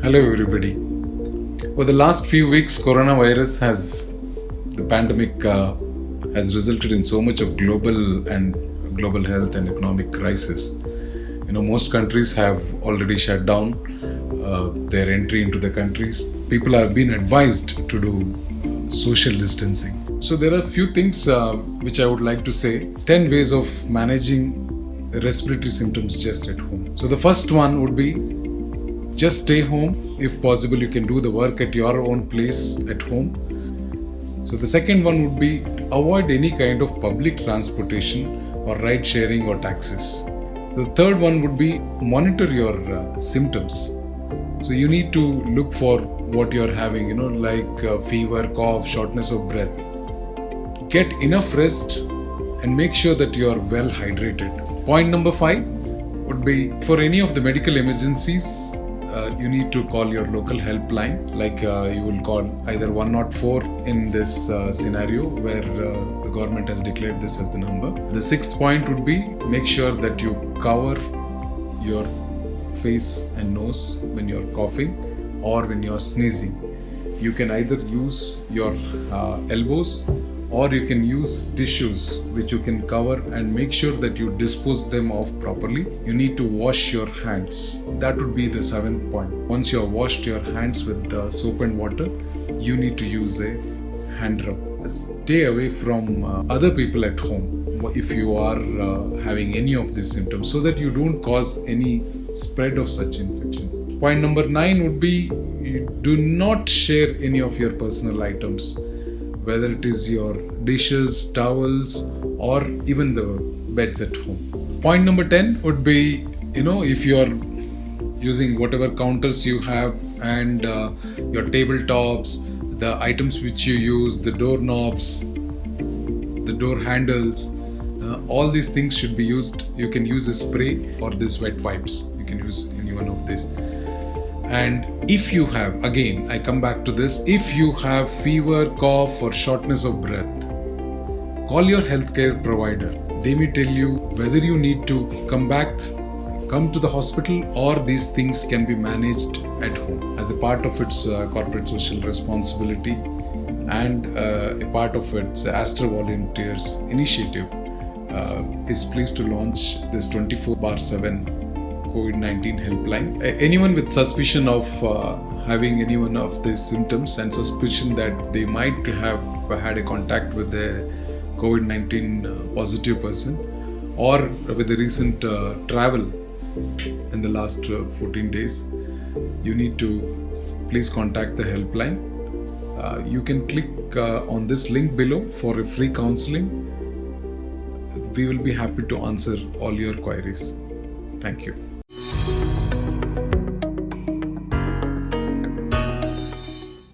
Hello everybody. For the last few weeks, the pandemic has resulted in so much of global health and economic crisis. Most countries have already shut down their entry into the countries. People have been advised to do social distancing. So there are a few things which I would like to say. 10 ways of managing respiratory symptoms just at home. So the first one would be just stay home. If possible, you can do the work at your own place at home. So the second one would be avoid any kind of public transportation or ride sharing or taxis. The third one would be monitor your symptoms. So you need to look for what you're having, like fever, cough, shortness of breath. Get enough rest and make sure that you are well hydrated. Point number 5 would be for any of the medical emergencies, you need to call your local helpline, like you will call either 104 in this scenario where the government has declared this as the number. The sixth point would be make sure that you cover your face and nose when you're coughing or when you're sneezing. You can either use your elbows or you can use tissues which you can cover and make sure that you dispose them off properly. You need to wash your hands. That would be the seventh point. Once you have washed your hands with soap and water, you need to use a hand rub. Stay away from other people at home if you are having any of these symptoms, so that you don't cause any spread of such infection. Point number 9 would be you do not share any of your personal items, whether it is your dishes, towels, or even the beds at home. Point number 10 would be, if you are using whatever counters you have and your tabletops, the items which you use, the doorknobs, the door handles, all these things should be used. You can use a spray or this wet wipes. You can use any one of these. And if you have, again, I come back to this, if you have fever, cough or shortness of breath, call your healthcare provider. They may tell you whether you need to come to the hospital, or these things can be managed at home. As a part of its corporate social responsibility and a part of its Aster Volunteers initiative is pleased to launch this 24/7 COVID-19 helpline. Anyone with suspicion of having any one of these symptoms and suspicion that they might have had a contact with a COVID-19 positive person, or with the recent travel in the last 14 days, you need to please contact the helpline. You can click on this link below for a free counseling. We will be happy to answer all your queries. Thank you.